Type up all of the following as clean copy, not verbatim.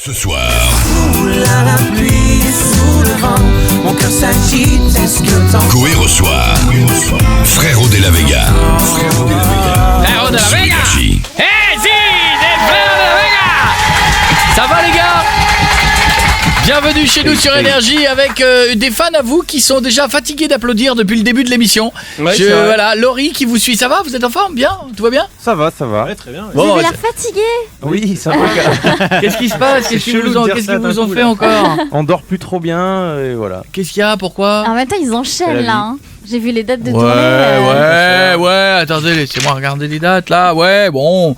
Ce soir, Sous la pluie, sous le vent, mon cœur s'agite, est-ce que t'en Coé reçoit Frérot de la Vega. Frérot de la Sur Vega. Énergie. Si, c'est Frérot de la Vega. Ça va les gars? Bienvenue chez nous sur Énergie avec des fans à vous qui sont déjà fatigués d'applaudir depuis le début de l'émission. Ouais, Voilà, Laurie qui vous suit, ça va? Vous êtes en forme? Bien? Tout va bien? Ça va. Ouais, très bien. Bon, Vous avez l'air fatigué. Oui, ça va. qu'est-ce qui se passe? Qu'est-ce qu'ils vous ont fait encore? On dort plus trop bien et voilà. Qu'est-ce qu'il y a? Pourquoi? En même temps, ils C'est enchaînent la là. Hein. J'ai vu les dates de Ouais, tournée. attendez, laissez-moi regarder les dates là. Ouais, bon.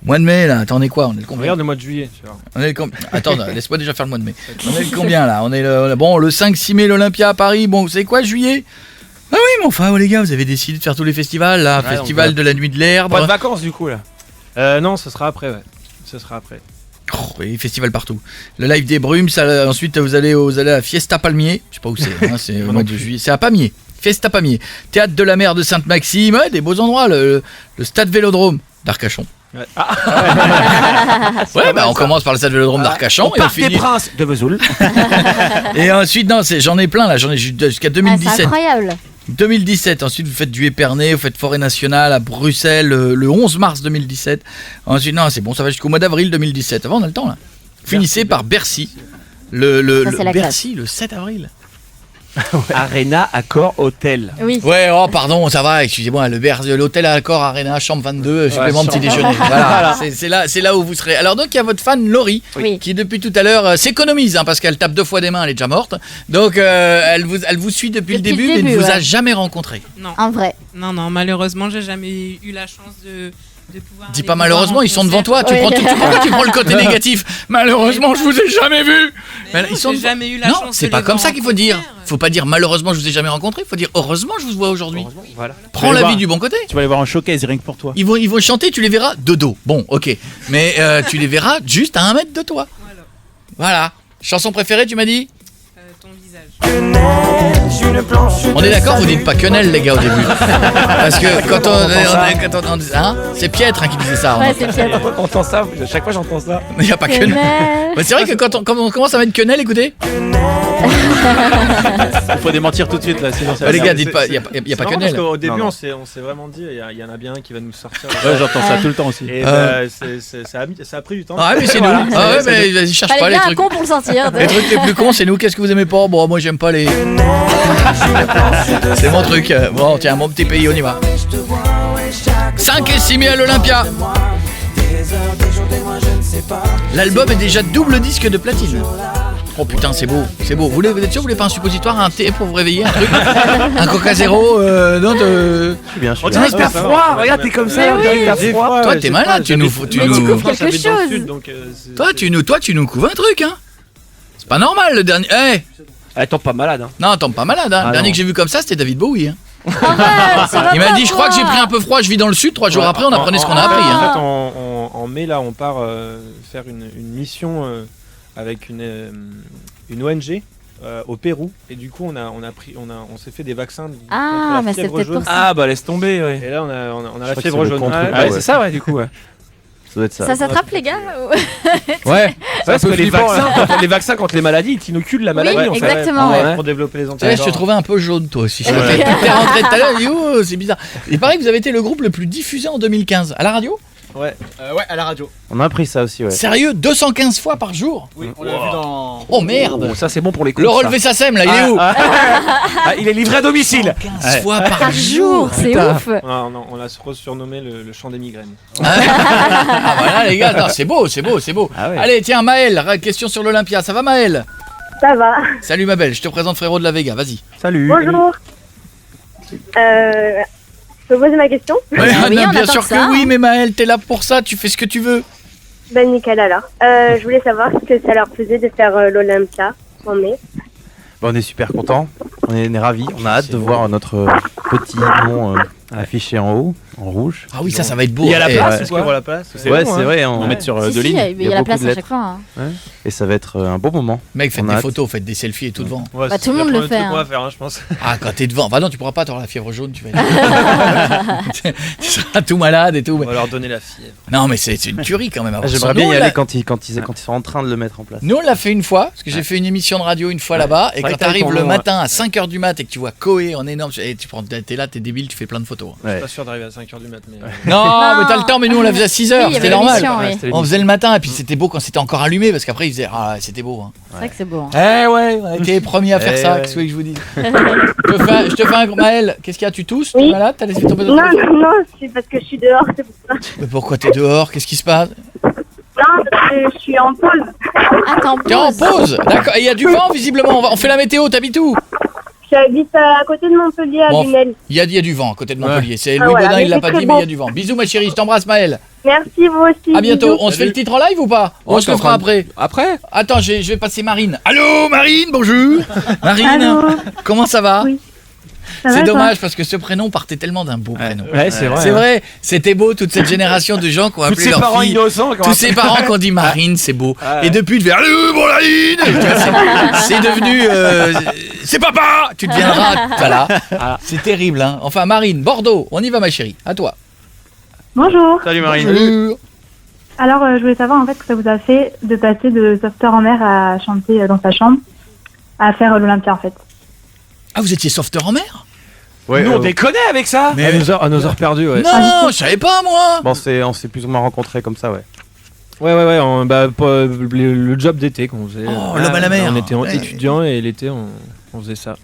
Mois de mai là, attendez quoi? On est le combien? Regarde le mois de juillet. Tu vois. On est le Attends, laisse-moi déjà faire le mois de mai. On est le combien là? On est le 5-6 mai l'Olympia à Paris. Bon, vous savez quoi, juillet? Ah oui, mais enfin, les gars, vous avez décidé de faire tous les festivals là. Ouais, Festival donc, de la nuit de l'herbe. Pas de vacances du coup là. Non, ce sera après, ouais. Ce sera après. Oui, festival partout. Le live des brumes, ça, ensuite vous allez à Fiesta Palmier. Je sais pas où c'est, hein, c'est au mois de juillet. C'est à Pamiers. Fiesta Pamiers. Théâtre de la mer de Sainte-Maxime. Ouais, des beaux endroits. Le stade Vélodrome d'Arcachon. Ouais. Ouais, bah on commence par le stade Vélodrome d'Arcachon et on Parc des finit. Princes de Vesoul. Et ensuite, non, j'en ai plein là. J'en ai jusqu'à Ah, c'est 2017. incroyable. 2017, ensuite vous faites du Épernay, vous faites Forêt Nationale à Bruxelles le 11 mars 2017. Ensuite, non, c'est bon, ça va jusqu'au mois d'avril 2017. Avant, on a le temps là. Finissez par Bercy. Le Ça, c'est la Bercy, le 7 avril. Arena Accor Hotel. Oui. Ouais, oh pardon, ça va, excusez-moi, l'hôtel à Accor Arena, chambre 22, supplément petit déjeuner. Voilà, c'est là où vous serez. Alors donc il y a votre fan Laurie, Oui. qui depuis tout à l'heure s'économise, hein, parce qu'elle tape 2 fois des mains, elle est déjà morte. Donc elle vous suit depuis le début, mais ne vous a jamais rencontré. Non, En vrai. non, malheureusement, j'ai jamais eu la chance de pouvoir. Dis aller pas vous malheureusement, voir en ils sont devant concert. toi. Oui. Pourquoi tu prends le côté négatif? Malheureusement, je vous ai jamais vu. Mais Mais non, j'ai jamais eu la non, chance c'est de pas les comme voir ça en qu'il faut dire. concert. Faut pas dire malheureusement je vous ai jamais rencontré. Faut dire heureusement je vous vois aujourd'hui. Voilà. Prends la vie du bon côté. Tu vas aller voir un showcase rien que pour toi. Ils vont chanter, tu les verras de dos. Bon, ok. Mais tu les verras juste à 1 mètre de toi. Voilà. Chanson préférée, tu m'as dit? Ton visage. On est d'accord, vous dites pas quenelle les gars au début. Parce que quand on hein, c'est Pietre hein, qui disait ça. Ouais, c'est Pierre. On entend ça, à chaque fois j'entends ça. Il n'y a pas quenelle. Ouais, c'est vrai que quand on commence à mettre quenelle, écoutez. Il faut démentir tout de suite là, sinon ça va. Les gars, c'est- dites pas, il y a pas C'est marrant quenelle. parce qu'au début, Non. on s'est vraiment dit, il y en a bien un qui va nous sortir. Ouais, j'entends ça tout le temps aussi. Et ça a pris du temps. Ah ouais, mais c'est nous. Voilà. Ah ouais, mais vas-y, cherche pas Fallait les bien un trucs. con pour le sortir. Les trucs les plus cons, c'est nous. Qu'est-ce que vous aimez pas? Bon, moi j'aime pas les. C'est mon truc. Bon, tiens, mon petit pays, on y va. 5 et 6 mai à l'Olympia. L'album est déjà double disque de platine. Oh putain, c'est beau, c'est beau. Vous êtes sûr, vous voulez pas un suppositoire, un thé pour vous réveiller, un truc? Un Coca Zéro, non, Je suis bien, je suis On bien. dirait que t'as froid, regarde, t'es comme ça, on dirait que t'as froid. Toi, t'es malade, tu nous couvres quelque chose. Toi, tu nous couvres un truc, hein. C'est pas normal, le dernier. Eh, Elle tombe pas malade. Hein. non, tombe pas malade, hein. Ah le dernier non. que j'ai vu comme ça, c'était David Bowie, hein. Arrête, ça va Il m'a pas, dit, je crois que j'ai pris un peu froid, je vis dans le sud, 3 jours après, on apprenait ce qu'on a appris, hein. En fait, en mai, là, on part faire une mission avec une ONG au Pérou. Et du coup, on s'est fait des vaccins contre Ah, la mais c'est fièvre peut-être jaune. pour ça. Ah bah laisse tomber, ouais. Et là, on a la crois que fièvre c'est le jaune. contre- Ouais, Ah ouais. c'est ça, ouais, du coup, ouais. Ça doit être ça. Ça s'attrape, les gars? Ouais. Parce que peu les flippant, vaccins contre les maladies, ils t'inoculent la maladie, Oui, en fait. exactement, Ouais, pour développer les Tu sais, je te anticorps. trouvais un peu jaune, toi aussi. Ouais. T'es rentré tout à l'heure, et oh, c'est bizarre. Il paraît que vous avez été le groupe le plus diffusé en 2015. À la radio? Ouais, à la radio. On a appris ça aussi, ouais. Sérieux? 215 fois par jour? Oui, on l'a vu dans. Oh merde! Oh, ça c'est bon pour les coups. Le relevé SACEM, là, il est où? Il est livré à domicile. 15 fois par Par jour, c'est ouf. Non, on l'a surnommé le champ des migraines. Ah voilà, les gars, non, c'est beau, c'est beau, c'est beau. Ah ouais. Allez, tiens, Maëlle, question sur l'Olympia. Ça va, Maëlle? Ça va. Salut, ma belle, je te présente Frérot de la Vega, vas-y. Salut. Bonjour. Je peux poser ma question? Ouais, oui, non, on bien attend sûr ça, que oui, hein. mais Maëlle, t'es là pour ça, tu fais ce que tu veux. Ben nickel alors. Je voulais savoir ce que ça leur faisait de faire l'Olympia en mai. Bon, on est super contents, on est ravis, on a hâte de voir notre petit nom affiché en haut. en rouge. Ah oui, ça va être beau. Il y a la Eh, place ouais. ou quoi? La place Ouais, c'est vrai, on Ouais. met sur Si, deux si, lignes. il y a la beaucoup place de à lettres. chaque fois. hein. Et ça va être un bon moment. Mec, faites On a des hâte. photos, faites des selfies et tout devant. Ouais, Bah, c'est tout le monde la le première fait, truc qu'on hein. va faire, je pense. Ah, quand t'es devant. Bah non, tu pourras pas, t'auras la fièvre jaune, tu vas être... tu seras tout malade et tout. On va leur donner la fièvre. Non, mais c'est une tuerie quand même. avoir ça. J'aimerais bien Nous, y on l'a- aller quand ils sont en train de le mettre en place. Nous, on l'a fait une fois, parce que j'ai fait une émission de radio une fois là-bas, et vrai quand que t'as t'arrives ton le nom, matin à 5h du mat et que tu vois Koé en énorme, et tu prends, t'es là, t'es débile, tu fais plein de photos. Je suis Ouais. pas sûr d'arriver à 5h du mat, mais. Non, Non. mais t'as le temps, mais nous on la faisait à 6h, Oui, il y c'était avait normal. l'émission, oui. On faisait le matin, et puis c'était beau quand c'était encore allumé, parce qu'après ils faisaient, ah c'était beau. Hein. C'est vrai que c'est beau. hein. Eh ouais, on a été les premiers à faire Eh ça, ouais. qu'est-ce que vous voulez que je vous dise. Je te fais un... Maël, qu'est-ce qu'il y a, tu tousses, tu Oui. es malade, t'as laissé tomber Non, ton téléphone? non, c'est parce que je suis dehors, c'est pour ça. Mais pourquoi t'es dehors, qu'est-ce qui se passe? Non, parce que je suis en pause. Attends, T'es en pause. D'accord, et il y a du vent visiblement, on fait la météo, t'habites où? J'habite à côté de Montpellier, à Bon, Lunel. Il y a du vent à côté de Montpellier, c'est Ah, Louis voilà, Baudin, mais il l'a c'est pas très dit, mais il y a beau. du vent. Bisous ma chérie, je t'embrasse Maël. Merci, vous aussi. À bientôt. bisous. On se fait le titre en live ou pas? On se le fera après. Après Attends, je vais passer Marine. Allô Marine, bonjour. Marine, Allô. comment ça va? Oui. Ça va, C'est toi dommage parce que ce prénom partait tellement d'un beau prénom. Ouais, c'est vrai. C'est vrai, c'était beau toute cette génération de gens qui ont Tous appelé ces leur parents fille. innocents. Tous ces parents qui ont dit Marine, c'est beau. Ouais. Et depuis, tu fais allô bon Marine. Tu vois, c'est devenu c'est papa. Tu deviendras voilà. C'est terrible hein. Enfin Marine, Bordeaux, on y va ma chérie. À toi. Bonjour. Salut Marine. Bonjour. Alors, je voulais savoir en fait ce que ça vous a fait de passer de sauveteur en mer à chanter dans sa chambre, à faire l'Olympia en fait. Ah vous étiez sauveteur en mer? Ouais, Nous, on déconne avec ça. Mais- À nos heures perdues, ouais. Non, je savais pas moi. Bon, on s'est plus ou moins rencontrés comme ça, ouais. Ouais, le job d'été qu'on faisait. Oh, l'homme à la mer. On était Ouais. étudiants et l'été, on faisait ça.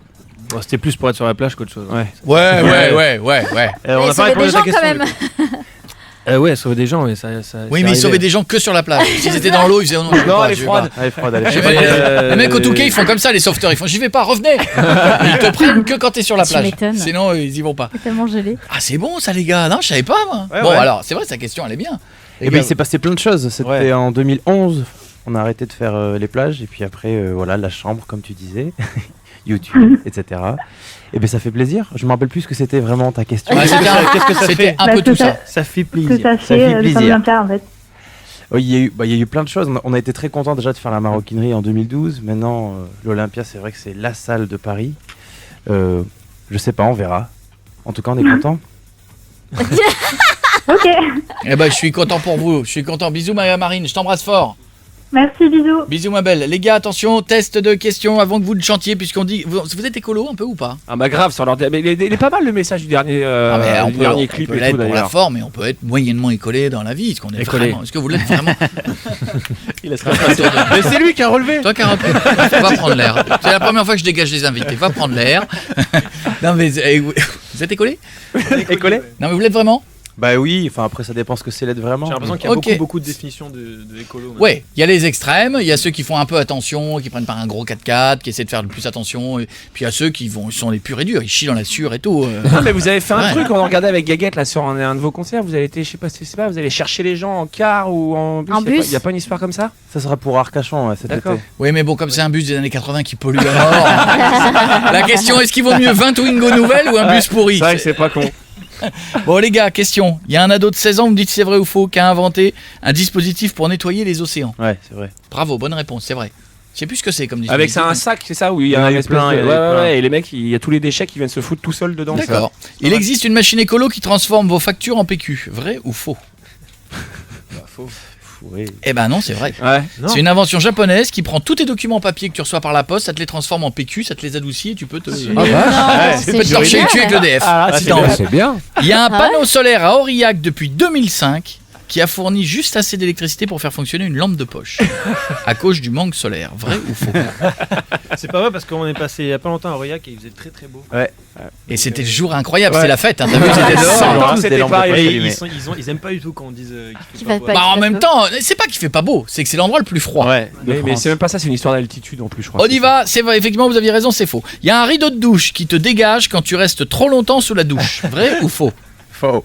Bon, c'était plus pour être sur la plage qu'autre chose. Ouais. Ouais. On Il n'a pas sauvait répondu des à ta gens question. quand même. Ouais, sauver des gens, mais ça. Oui, mais ils sauvaient des gens que sur la plage. S'ils étaient dans l'eau, ils faisaient non, je vais Non, pas, elle est je vais froide. pas. Elle est froide, elle est Eh froide. ben, les mecs au Touquet, ils font comme ça, les sauveteurs. Ils font j'y vais pas, revenez. Ils te prennent que quand t'es sur la Tu plage. m'étonnes. Sinon, ils y vont pas. C'est tellement gelé. Ah, c'est bon ça, les gars. Non, je savais pas moi. Ouais, Bon, ouais. alors, c'est vrai, sa question, elle est bien. Et ben il s'est passé plein de choses. C'était Ouais. en 2011. On a arrêté de faire les plages et puis après voilà la chambre comme tu disais, YouTube, etc. Et ben ça fait plaisir. Je me rappelle plus ce que c'était vraiment ta question. Ouais, Qu'est-ce que ça c'était fait un Bah, peu c'est tout ça. ça. Ça fait Ce que plaisir. ça fait fait de faire plaisir. l'Olympia en fait. Oui, il y a eu plein de choses. On a été très contents déjà de faire la maroquinerie en 2012. Maintenant, l'Olympia, c'est vrai que c'est la salle de Paris. Je sais pas, on verra. En tout cas, on est contents. Ok. Eh ben, je suis content pour vous. Je suis content. Bisous, Marine. Je t'embrasse fort. Merci, bisous. Bisous, ma belle. Les gars, attention, test de questions avant que vous le chantiez, puisqu'on dit. Vous êtes écolo un peu ou pas? Ah bah grave sur leur... Mais il est pas mal le message du dernier, Ah, mais on du peut, dernier on clip peut et l'être tout pour la d'ailleurs. forme, et on peut être moyennement écolé dans la vie. Est-ce qu'on est Écolé. vraiment? Est-ce que vous l'êtes vraiment? Il Mais c'est lui qui a relevé. Toi qui as repris, va prendre l'air. C'est la première fois que je dégage les invités. Va prendre l'air. Non mais vous êtes écolé? Écolé? Non mais vous l'êtes vraiment? Bah oui, enfin après ça dépend ce que c'est l'être vraiment. J'ai l'impression qu'il y a Ok. beaucoup de définitions de écolo. maintenant. Ouais, il y a les extrêmes, il y a ceux qui font un peu attention, qui prennent pas un gros 4x4, qui essaient de faire le plus attention, et puis il y a ceux qui sont les purs et durs, ils chient dans la sueur et tout. Non mais vous avez fait un Ouais. truc, on en regardait avec Gaguette là sur un de vos concerts, vous avez été, je sais pas, vous allez chercher les gens en car ou en bus. En bus. Il y a pas une histoire comme ça? Ça sera pour Arcachon cet D'accord. été. Oui mais bon, comme c'est un bus des années 80 qui pollue à mort, la question est-ce qu'il vaut mieux 20 Twingo nouvelles ou un bus pourri? C'est vrai que c'est pas con. Bon les gars, question, il y a un ado de 16 ans, vous me dites si c'est vrai ou faux, qui a inventé un dispositif pour nettoyer les océans. Ouais, c'est vrai. Bravo, bonne réponse, c'est vrai. Je sais plus ce que c'est comme Avec dispositif. ça un sac, c'est ça où il y Il y en a a un eu espèce plein, de... il y en a eu ouais, plein. ouais, et les mecs, il y a tous les déchets qui viennent se foutre tout seuls dedans. D'accord. Il existe une machine écolo qui transforme vos factures en PQ. Vrai ou faux? Oui. Eh ben non, c'est vrai. Ouais. C'est une invention japonaise qui prend tous tes documents papier que tu reçois par la poste, ça te les transforme en PQ, ça te les adoucit et tu peux te... Non, tu peux c'est te torcher le cul avec génial. l'EDF. si c'est t'as bien. envie. C'est bien. Il y a un Ah panneau solaire à Aurillac depuis 2005 qui a fourni juste assez d'électricité pour faire fonctionner une lampe de poche à cause du manque solaire. Vrai ou faux? C'est pas vrai parce qu'on est passé il y a pas longtemps à Aurillac et il faisait très très beau. Et c'était le jour incroyable, Ouais. c'était la fête, hein, t'as vu, c'était C'est dehors. vrai. Tous c'était des lampes pas- de poche Et allumées. ils aiment pas du tout quand on dise qu'il Qu'il fait fasse pas pas beau. Bah en qu'il même fasse temps, c'est pas qu'il fait pas beau, c'est que c'est l'endroit le plus froid. Ouais. Mais c'est même pas ça, c'est une histoire d'altitude en plus, je crois. On y va, c'est vrai, effectivement vous aviez raison, c'est faux. Il y a un rideau de douche qui te dégage quand tu restes trop longtemps sous la douche. Vrai ou faux? Faux.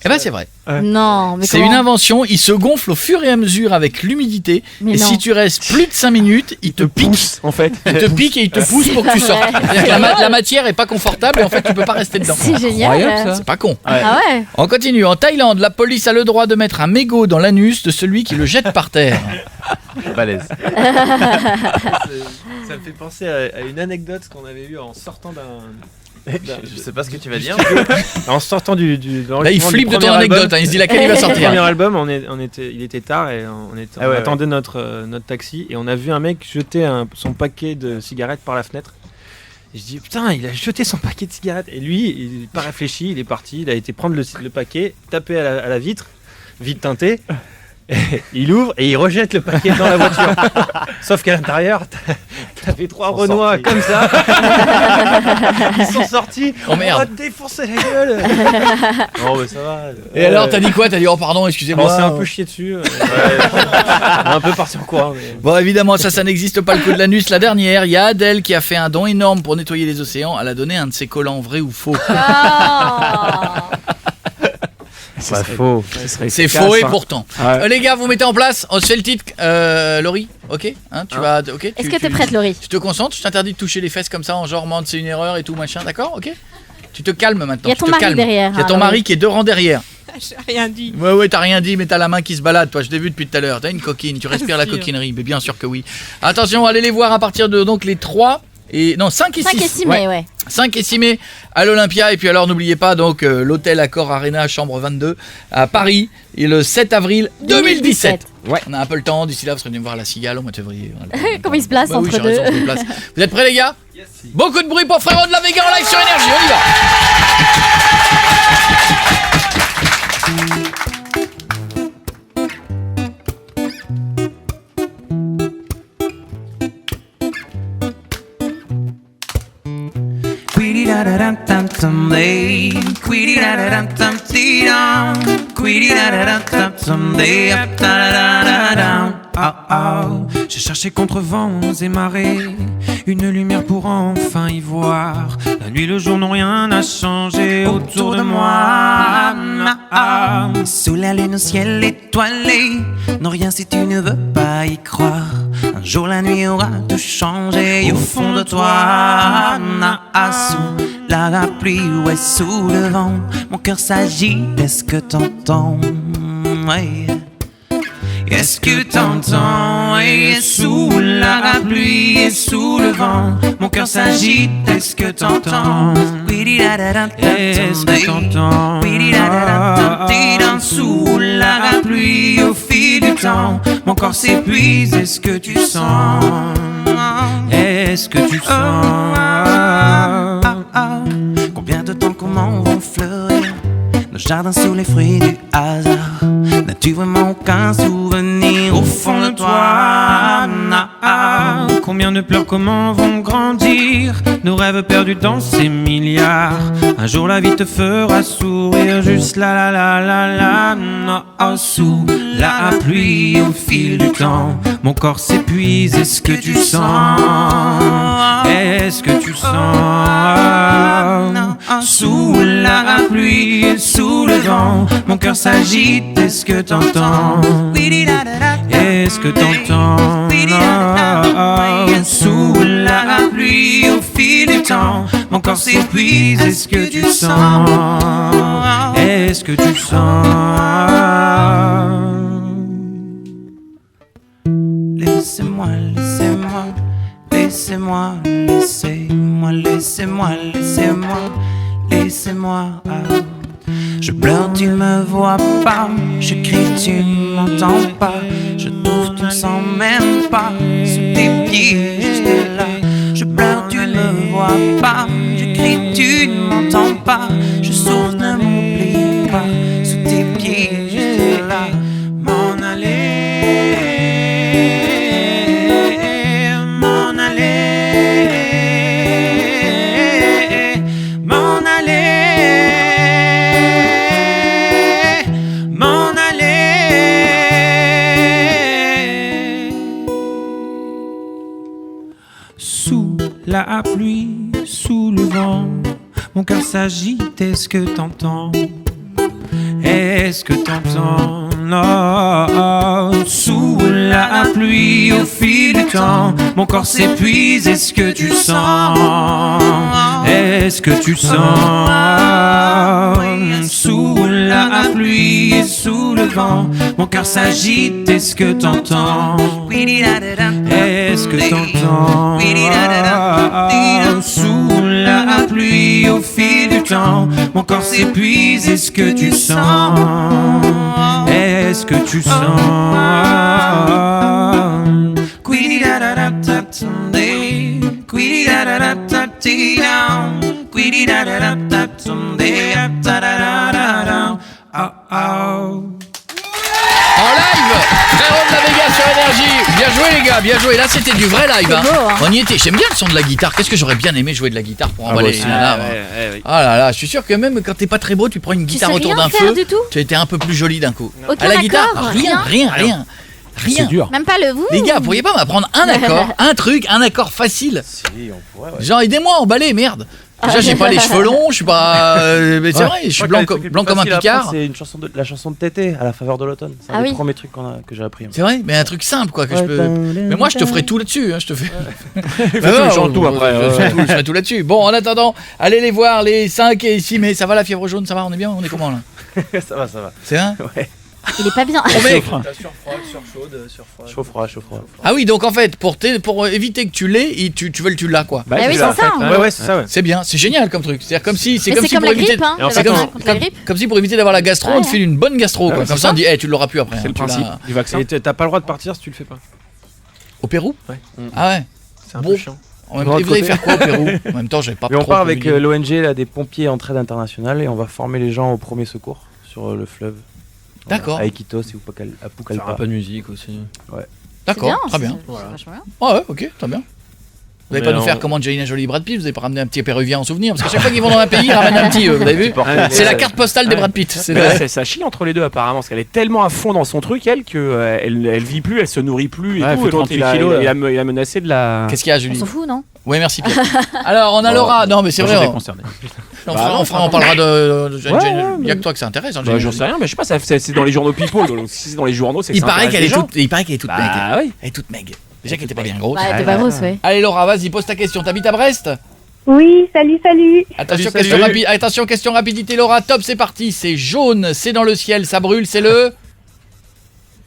Eh ben c'est vrai. Non, mais C'est comment une invention, il se gonfle au fur et à mesure avec l'humidité. Mais et non. si tu restes plus de 5 minutes, il te pique. En fait. Il te pique et il te pousse pour que tu C'est sortes. vrai. C'est-à-dire que la matière est pas confortable et en fait tu peux pas rester dedans. C'est génial. C'est pas con. Ah ouais. On continue. En Thaïlande, la police a le droit de mettre un mégot dans l'anus de celui qui le jette par terre. Balèze. Ça me fait penser à une anecdote qu'on avait eue en sortant Je sais pas ce que tu vas dire. en sortant Là, il l'enregistrement flippe du de ton premier anecdote. album. Il se dit laquelle il va Le sortir. premier album, il était tard et on Ah ouais, attendait notre taxi et on a vu un mec jeter son paquet de cigarettes par la fenêtre. Et je dis putain, il a jeté son paquet de cigarettes. Et lui, il n'a pas réfléchi, il est parti, il a été prendre le paquet, taper à la vitre teintée. Et il ouvre et il rejette le paquet dans la voiture. Sauf qu'à l'intérieur, t'avais 3 Renois comme ça. Ils sont sortis. Oh merde. On va te défoncer la gueule. Non mais ça va. Et alors, t'as dit quoi? T'as dit oh pardon, excusez-moi. On s'est un peu chié dessus. On est un peu parti en courant. Mais... Bon, évidemment, ça n'existe pas le coup de l'anus. La dernière, il y a Adèle qui a fait un don énorme pour nettoyer les océans. Elle a donné un de ses collants, vrai ou faux? Pas faux. C'est faux et pourtant. Les gars, vous mettez en place. On se fait le titre. Laurie, ok hein, tu vas, ok. Est-ce que t'es prête, Laurie? Tu te concentres. Je t'interdis de toucher les fesses comme ça en genre man, c'est une erreur et tout machin. D'accord, ok. Tu te calmes maintenant. Il y a ton mari derrière. Il y a ton mari qui est 2 rangs derrière. J'ai rien dit. Ouais, t'as rien dit, mais t'as la main qui se balade. Toi, je t'ai vu depuis tout à l'heure. T'as une coquine. Tu respires la Sûr. coquinerie. Mais bien sûr que oui. Attention, allez les voir à partir de donc les 3 et non 5 et 6. 5 et 6 mai, ouais. 5 et 6 mai à l'Olympia. Et puis alors n'oubliez pas donc l'hôtel Accor Arena chambre 22 à Paris et le 7 avril 2017. Ouais. On a un peu le temps, d'ici là vous serez venu voir la Cigale au mois de février. Comment il se place Bah oui, entre j'ai raison, deux? je me place. Vous êtes prêts les gars? Beaucoup de bruit pour Frérot de la Vega en live sur Énergie, on y va. J'ai cherché contre vents et marées une lumière pour enfin y voir. La nuit, le jour n'ont rien à changer autour de moi. Sous la lune au ciel étoilé, non rien si tu ne veux pas y croire. Un jour la nuit aura tout changé au fond de toi. Sous la pluie ou sous le vent, mon cœur s'agite, est-ce que t'entends? Ouais. Est-ce que t'entends? Et sous la pluie et sous le vent, mon cœur s'agite, est-ce que t'entends? Est-ce que t'entends? Sous la pluie au fil du temps, mon corps s'épuise, est-ce que tu sens? Est-ce que tu sens? Combien de temps, comment vont fleurir nos jardins sous les fruits du hasard? N'as-tu vraiment aucun souvenir au fond de toi? Combien de pleurs, comment vont grandir nos rêves perdus dans ces milliards? Un jour la vie te fera sourire, juste la. Sous la pluie au fil du temps, mon corps s'épuise, est-ce que tu sens? Est-ce que tu sens? Sous la pluie et sous le vent, mon cœur s'agite, est-ce que t'entends? Est-ce que t'entends? Sous la pluie au fil du temps, mon corps s'épuise, est-ce que tu sens? Est-ce que tu sens? Laissez-moi, laissez-moi, laissez-moi, laissez-moi, laissez-moi, laissez-moi, laissez-moi. Je pleure, tu me vois pas. Je crie, tu ne m'entends pas. Je trouve, tu ne sens même pas. Sous tes pieds, juste là. Je pleure, tu me vois pas. Je crie, tu ne m'entends pas. Je souffre, ne m'oublie pas. Sous tes pieds, juste là. M'en aller, m'en aller, m'en aller, m'en aller. Sous la pluie, sous le vent, mon cœur s'agite, est-ce que t'entends? Est-ce que t'entends? Non. Sous la pluie au fil du temps, mon corps s'épuise. Est-ce que tu sens? Est-ce que tu sens? Sous la pluie et sous le vent, mon cœur s'agite. Est-ce que t'entends? Est-ce que t'entends? Sous la pluie au fil du temps, mon corps s'épuise. Est-ce que tu sens? Est-ce que tu sens? En live, Frérot de la Vega sur Énergie. Bien joué les gars, bien joué. Là c'était du vrai live. Hein. beau, hein. On y était. J'aime bien le son de la guitare. Qu'est-ce que j'aurais bien aimé jouer de la guitare pour emballer les nanas. Ah là là, je suis sûr que même quand t'es pas très beau, tu prends une guitare sais autour rien d'un faire feu. du tout Tu étais un peu plus jolie d'un coup. Aucun À la guitare, accord, rien. C'est dur. Même pas le vous. Les gars, pourriez pas m'apprendre un accord, un accord facile? Si, on pourrait, ouais. Genre aidez-moi à emballer, merde. Déjà j'ai pas les cheveux longs, je suis pas. Mais c'est vrai, je suis blanc comme un picard. C'est une chanson la chanson de Tété, À la faveur de l'automne. C'est un des premiers trucs que j'ai appris. C'est vrai, mais un truc simple quoi que je peux. Mais moi je te ferai tout là-dessus, hein, je te fais. Je chante tout après. Je ferai tout là-dessus. Bon, en attendant, allez les voir les 5 et 6 mai, ça va la fièvre jaune, ça va, on est bien, on est comment là? Ça va. C'est vrai? Ouais. Il est pas bien. Chaud froid. Ah oui, donc en fait, pour éviter que tu l'aies, tu veux le tu l'as quoi. Bah oui, c'est ça. Ouais, c'est ça, ouais. C'est bien, c'est génial comme truc. C'est comme si Mais c'est comme pour la éviter grippe, hein. Alors, Le c'est vaccin contre la grippe. comme si pour éviter d'avoir la gastro, on te file une bonne gastro quoi. Ouais, Comme c'est ça on ça. dit "Eh, tu l'auras plus après." C'est le Tu principe l'as- du vaccin. Et t'as pas le droit de partir si tu le fais pas. Au Pérou? Ouais. Ah ouais. C'est un Bon. peu chiant. En même temps, vous allez faire quoi au Pérou? En même temps, j'avais pas Mais on trop part avec voulu dire. l'ONG là, des pompiers en traide internationale et on va former les gens au premier secours sur le fleuve. D'accord. À Iquitos et à Pucallpa. Un peu de musique aussi. D'accord, C'est bien, très bien. c'est vachement bien. Ah ouais, ok, très bien. Vous allez Mais pas nous faire on- comme Angelina Jolie et Brad Pitt, vous allez pas ramener un petit péruvien en souvenir, parce qu'à chaque fois qu'ils vont dans un pays, ils ramènent un petit, vous avez vu? C'est la carte postale des Brad Pitt. C'est Mais là, vrai. ça chie entre les deux apparemment, parce qu'elle est tellement à fond dans son truc, elle, que elle vit plus, elle se nourrit plus et Ouais, elle tout. fait Et donc, 38 kilos, il a menacé de la. Qu'est-ce qu'il y a, On Julie? s'en fout, non? Oui, merci Pierre. Alors, on a Laura. Non, mais c'est Moi, vrai. j'étais On, concerné. on parlera de. Il y a mais- que toi que ça intéresse. Bah, j'en sais rien, mais je sais pas, c'est dans les journaux People, donc si c'est dans les journaux, c'est que Il ça paraît intéresse qu'elle les est gens. toute. Il paraît qu'elle est toute maigre. Bah oui. Elle est toute maigre. Déjà qu'elle était pas bien grosse. Bah, t'es pas grosse, ouais. Allez Laura, vas-y, pose ta question. T'habites à Brest? Oui, salut. Attention, Salut. attention, question rapidité, Laura. Top, c'est parti. C'est jaune, c'est dans le ciel, ça brûle, c'est le.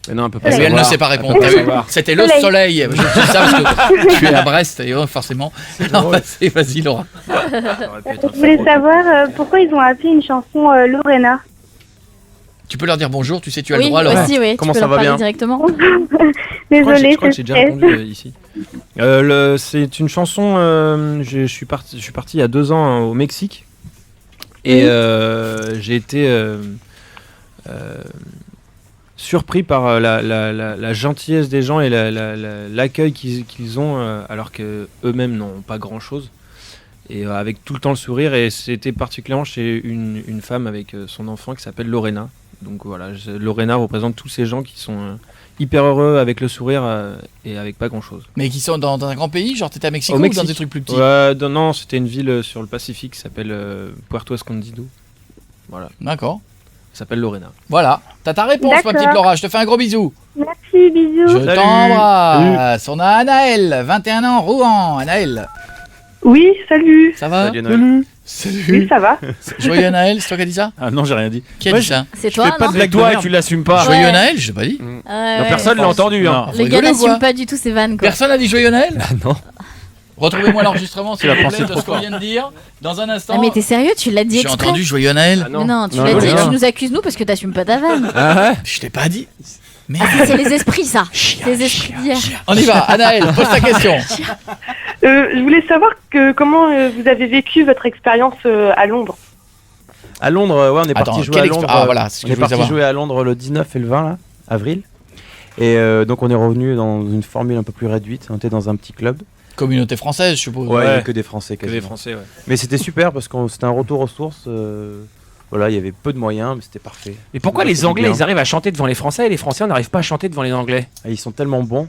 Mais non, un peu Oui, elle ne sait pas répondre. T'as vu? C'était le soleil. Je dis ça parce que je suis à Brest et forcément. Non, vas-y, Laura. Je voulais savoir pourquoi ils ont appelé une chanson Lorena. Tu peux leur dire bonjour, tu sais, tu as le Oui, droit, Laura. aussi, oui. Comment Tu peux ça leur va parler bien directement. Désolée, Je crois que j'ai déjà répondu ici. C'est une chanson. Je suis parti il y a 2 ans au Mexique et j'ai été surpris par la gentillesse des gens et l'accueil qu'ils ont alors que eux-mêmes n'ont pas grand-chose. Et avec tout le temps le sourire, et c'était particulièrement chez une femme avec son enfant qui s'appelle Lorena. Donc voilà, Lorena représente tous ces gens qui sont hyper heureux avec le sourire et avec pas grand chose. Mais qui sont dans un grand pays, genre t'étais à Mexico Au ou Mexique. dans des trucs plus petits? Non, c'était une ville sur le Pacifique qui s'appelle Puerto Escondido. Voilà, D'accord. ça s'appelle Lorena. Voilà, t'as ta réponse, ma D'accord. petite Laura. Je te fais un gros bisou. Merci, bisous. Je t'embrasse. On a Anaël, 21 ans, Rouen. Anaël, Oui, salut. ça va? Salut, Noël. Salut. Oui, ça va. Joyeux Anaël, c'est toi qui as dit ça? Ah non, j'ai rien dit. Qui a Moi, dit ça? C'est Je toi, fais pas non de blague Toi, de merde. tu l'assumes pas. Joyeux Anaël, j'ai pas dit. Ouais, Non, ouais. personne l'a entendu. Hein. Le rigoler gars ou quoi? n'assume pas du tout ses vannes, quoi. Personne n'a dit joyeux Noël? Non. Retrouvez-moi l'enregistrement s'il l'as vous plaît pensé de ce qu'on vient de dire. Dans un instant. Ah, mais t'es sérieux? Tu l'as dit J'ai exprès? entendu joyeux Noël. Ah Mais non, tu Non, l'as non, dit, non. tu nous accuses nous parce que t'assumes pas ta vanne. Ah ouais. Je t'ai pas dit. Merde. C'est les esprits, ça. Les esprits d'hier. On y va, Anaël, pose ta question. Je voulais savoir comment vous avez vécu votre expérience à Londres. À Londres, ouais, on est Attends, parti jouer quelle à expé- Londres. Ah, voilà, c'est ce que on je est voulais parti savoir. jouer à Londres le 19 et le 20 là, avril. Et donc on est revenu dans une formule un peu plus réduite. On était dans un petit club. Communauté française, je suppose. Ouais, il y avait que des Français Que quasiment. des Français, ouais. Mais c'était super parce que c'était un retour aux sources. Voilà, il y avait peu de moyens, mais c'était parfait. Et pourquoi Ça les fait du Anglais bien. ils arrivent à chanter devant les Français et les Français on n'arrive pas à chanter devant les Anglais? Ah, ils sont tellement bons.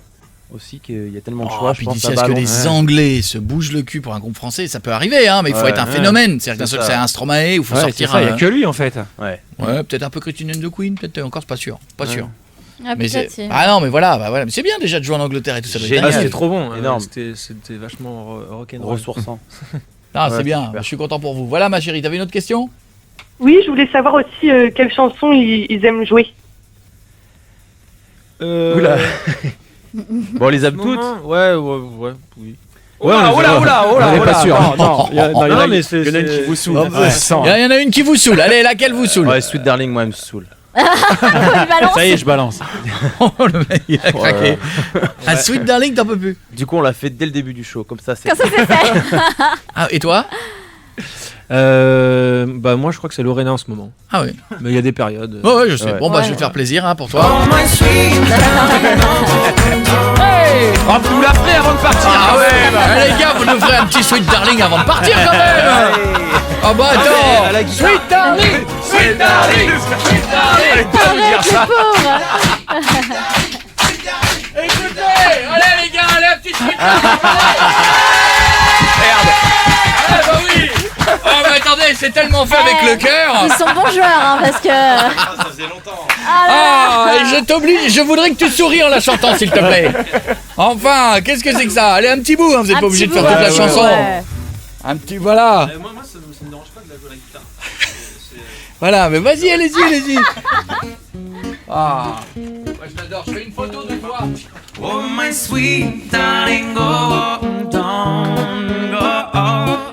aussi qu'il y a tellement de choix. Je Puis pense d'ici à à ce que Ballon. les Anglais se bougent le cul pour un groupe français, ça peut arriver, hein, mais il faut être un phénomène. C'est-à-dire que d'un seul coup, c'est un Stromae, il faut sortir il y a que lui en fait. Ouais. Ouais, peut-être un peu Christine and the Queen, peut-être encore, c'est pas sûr. Pas sûr. Ah, Mais peut-être, c'est... si. Ah non, mais voilà, mais c'est bien déjà de jouer en Angleterre et tout ça. doit être Génial. génial. C'était trop bon. Énorme. C'était vachement rock'n'roll. Ressourçant. Ah, Ouais, c'est bien, super. je suis content pour vous. Voilà ma chérie, t'avais une autre question? Oui, je voulais savoir aussi quelles chansons ils aiment jouer. Oula. Bon, on les aime toutes. Ouais, oui. Oula, On est pas sûr. Non, il y en a mais une qui vous saoule. Il y en a une qui vous saoule, allez, laquelle vous saoule? Ouais, Sweet Darling, moi, elle me saoule. Il balance. Ça y est, je balance. Oh, le mec, il a craqué. Un Sweet Darling, t'en peux plus. Du coup, on l'a fait dès le début du show, comme ça, c'est. Comme ça, c'est fait. Ah, et toi? Bah moi je crois que c'est Lorena en ce moment. Ah oui. Mais il y a des périodes. Ouais, je sais. Ouais. Bon, bah, Ouais. je vais te faire plaisir hein, pour toi. Vous la ferez avant de partir. Ah ouais, bah, les gars, vous nous ferez un petit Sweet Darling avant de partir quand même. Ah bah attends. Sweet Darling, Sweet Darling, Sweet Darling. Arrête, le pauvre. Écoutez, allez les gars, allez, un petit Sweet Darling. Merde. Ah bah oui. Oh bah attendez, c'est tellement fait avec le cœur. Ils sont bons joueurs, hein, parce que. Ça faisait longtemps. Ah, et je t'oblige, je voudrais que tu souris en la chantant s'il te plaît. Enfin, qu'est-ce que c'est que ça? Allez, un petit bout, hein, vous n'êtes Un pas obligé de petit faire toute bout, la ouais, chanson. ouais. Un petit, voilà. Moi ça me dérange pas de la jouer à la guitare. Voilà, mais vas-y, allez-y, allez-y. Ah, moi je l'adore, je fais une photo de toi. Oh my sweet darling, oh, don't go.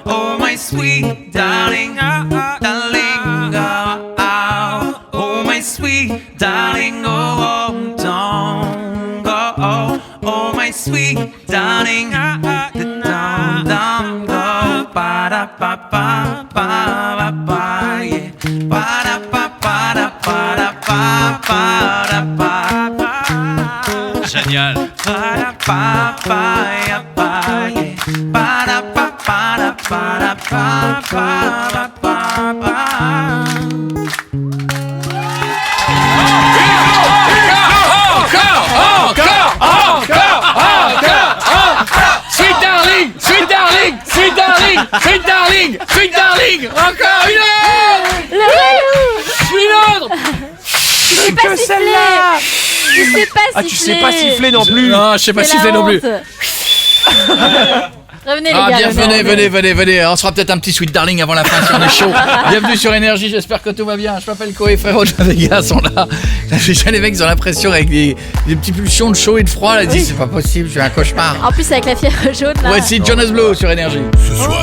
Oh my sweet darling, darling, oh my sweet darling, oh, don't go. Oh my sweet darling, don't go. Ba da ba ba ba ba yeah. Ba da ba ba ba ba ba ba. Génial. Sweet darling, sweet darling, sweet darling, sweet darling, sweet darling. Encore une autre. Le relou. Une autre. Tu sais pas siffler. Tu sais pas siffler. Ah, tu sais pas siffler non plus. Non, je sais pas C'est siffler la non plus. honte. Revenez les Ah gars. bien, venez. On sera peut-être un petit Sweet Darling avant la fin si on est chaud. Bienvenue sur Énergie, j'espère que tout va bien. Je m'appelle Koé, frérot de la Vega sont là. Déjà les mecs ils ont l'impression avec des petits pulsions de chaud et de froid. Là, ils disent c'est pas possible, j'ai un cauchemar. En plus avec la fièvre jaune là. Voici Jonas Blue sur Énergie. Ce soir,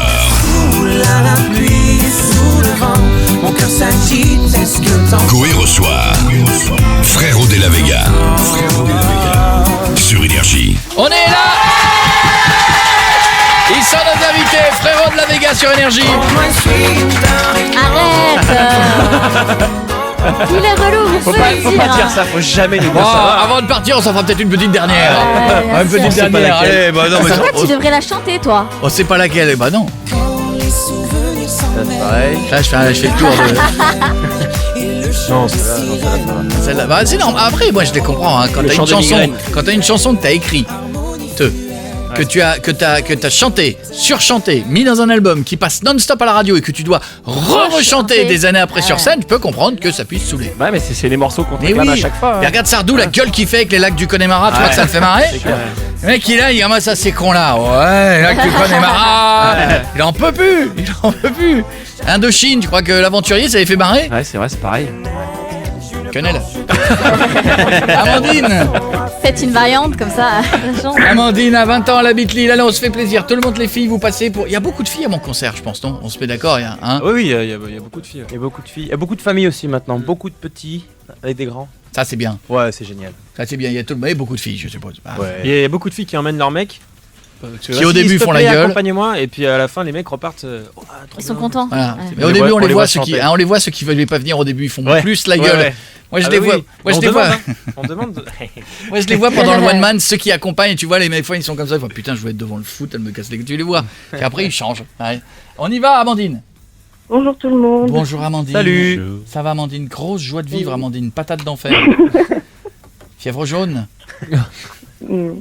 Koé reçoit Frérot de la Vega sur Énergie. On est là. Ils sont nos invités, frérot de la Vega sur Énergie. Arrête. Il est relou, vous Faut pouvez pas le dire. dire ça, faut jamais les dire Bon, ça. avant de partir, on s'en fera peut-être une petite dernière. Ouais, bien Une petite sûr. dernière. Allez, bah non, mais C'est quoi, tu devrais la chanter toi. oh, c'est pas laquelle. Bah non. Pareil. Là, je fais le tour de. Non, celle-là. Celle-là. Bah, c'est normal. Après, moi, je les comprends. Hein. Quand Le t'as chant une de chanson, migraine. quand t'as une chanson que t'as écrite, que t'as chanté, surchanté, mis dans un album qui passe non-stop à la radio et que tu dois rechanter Rechanter. des années après sur Ouais. scène, je peux comprendre que ça puisse saouler. Ouais, mais c'est les morceaux qu'on Mais réclame à oui. chaque fois. Et regarde Sardou, la gueule qu'il fait avec les lacs du Connemara, tu vois que ça le fait marrer? Le mec il a, il dit ah moi ça c'est con là, ouais, les lacs du Connemara, il en peut plus, Indochine, tu crois que l'aventurier ça les fait marrer? Ouais, c'est vrai, c'est pareil. Quenelle. Amandine. Faites une variante comme ça. la chante. Amandine a 20 ans, elle habite Lille, allez on se fait plaisir, tout le monde les filles vous passez pour... Il y a beaucoup de filles à mon concert je pense, non? On se met d'accord, il y a hein? Oui, il y a beaucoup de filles. Il y a beaucoup de filles. Il y a beaucoup de familles aussi maintenant. Beaucoup de petits avec des grands. Ça c'est bien, Ouais, c'est génial. ça c'est bien, il y a tout le monde, et beaucoup de filles je suppose. Ah. Ouais. Il y a beaucoup de filles qui emmènent leur mec. Qui au début font la gueule. Accompagnez-moi et puis à la fin les mecs repartent. Ils sont contents. Voilà. Ouais. Mais au début on les voit ceux qui, on les voit ceux qui veulent pas venir au début, ils font Ouais. plus la Ouais, gueule. ouais. Moi je Ah les bah vois, oui. moi je On les vois. demande, hein. On demande. Moi je les vois pendant le one man, ceux qui accompagnent, et tu vois les mecs fois ils sont comme ça, ils font putain je vais être devant le foot, elle me casse les couilles, tu les vois. Et après ils changent. Ouais. On y va Amandine. Bonjour tout le monde. Bonjour Amandine. Salut. Ça va Amandine, grosse joie de vivre Amandine, patate d'enfer. Fièvre jaune. Hmm.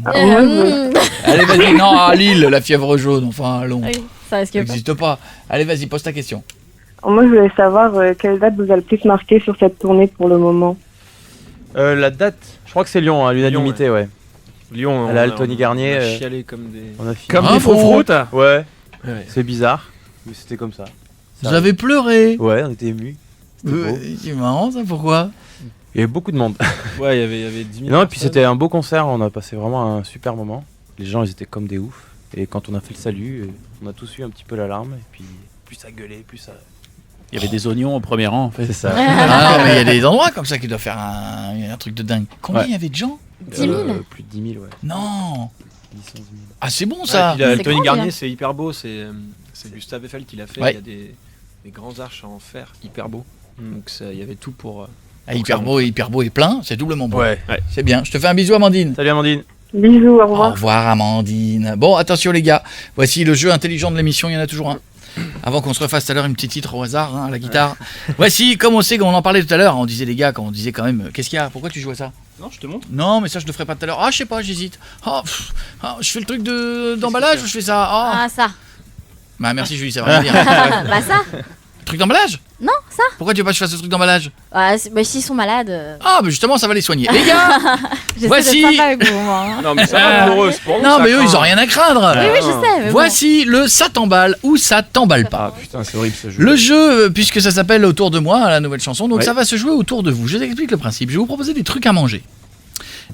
Allez, vas-y, non, à Lille, la fièvre jaune, enfin, allons. Oui, ça risque Ça pas. n'existe pas. Allez, vas-y, pose ta question. Moi, je voulais savoir quelle date vous a le plus marqué sur cette tournée pour le moment. La date, je crois que c'est Lyon, à l'unanimité, ouais. Lyon, À la halle Tony Garnier. On a chialé comme des... On a fini. Comme Ah des faux bon froutes. Ouais, Ouais. c'est bizarre, mais c'était comme ça. Vous avez pleuré. Ouais, on était émus. C'était beau. C'est marrant, ça, pourquoi? Il y avait beaucoup de monde. Ouais, il y avait 10 000 Non, et puis personnes. c'était un beau concert, on a passé vraiment un super moment. Les gens, ils étaient comme des oufs. Et quand on a fait le salut, on a tous eu un petit peu l'alarme. Et puis, plus ça gueulait, plus ça... Il y avait des oignons au premier rang en fait. C'est ça. Ah non, mais il y a des endroits comme ça qui doivent faire un truc de dingue. Combien il y avait de gens? 10 000 Plus de 10 000, ouais. Non. 10 11 000. Ah, c'est bon Ouais, ça. et puis, le C'est Tony grand, Garnier, bien. c'est hyper beau. C'est Gustave Eiffel qui l'a fait. Ouais. Il y a des grands arches en fer hyper beaux. Donc il y avait tout pour... Ah, hyper beau et plein, c'est doublement beau. Ouais. C'est bien. Je te fais un bisou, Amandine. Salut Amandine. Bisous, au Au revoir. revoir, Amandine. Bon, attention les gars. Voici le jeu intelligent de l'émission. Il y en a toujours un. Avant qu'on se refasse tout à l'heure une petite titre au hasard, à la guitare. Voici, comme on sait, comme on en parlait tout à l'heure, on disait les gars, quand on disait quand même, qu'est-ce qu'il y a? Pourquoi tu joues à ça? Non, je te montre. Non, mais ça je le ferai pas tout à l'heure. Ah, je sais pas, j'hésite. Je fais le truc d'emballage ou je fais ça? Ah, ça. Bah merci Julie, ça va rien dire. Bah, ça. Truc d'emballage? Non, ça. Pourquoi tu veux pas que je fasse ce truc d'emballage? Bah, s'ils sont malades. Ah, bah justement, ça va les soigner. Les gars, J'essaie voici- d'être sympa avec vous, moi. hein. Non, mais ça va pour eux, c'est pour nous. non ça mais eux craint. ils ont rien à craindre. Oui, oui, je sais. mais Voici le ça t'emballe ou ça t'emballe pas. Ah putain, c'est horrible ce jeu. Le jeu, puisque ça s'appelle Autour de moi, la nouvelle chanson, donc Ouais. ça va se jouer autour de vous. Je vous explique le principe. Je vais vous proposer des trucs à manger.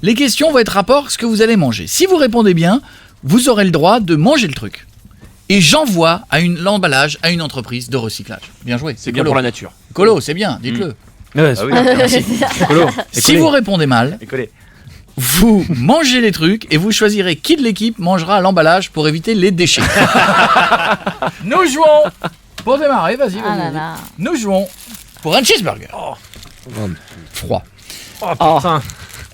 Les questions vont être rapport à ce que vous allez manger. Si vous répondez bien, vous aurez le droit de manger le truc. Et j'envoie l'emballage à une entreprise de recyclage. Bien joué. C'est bien pour la nature. Colo, c'est bien, dites-le. Ouais, ah oui. Merci. Écolo. Si vous répondez mal, Écolé. vous mangez les trucs et vous choisirez qui de l'équipe mangera l'emballage pour éviter les déchets. Nous jouons. Pour démarrer, vas-y, Ah vas-y. là vas-y. là. Nous jouons pour un cheeseburger. Froid. Oh putain.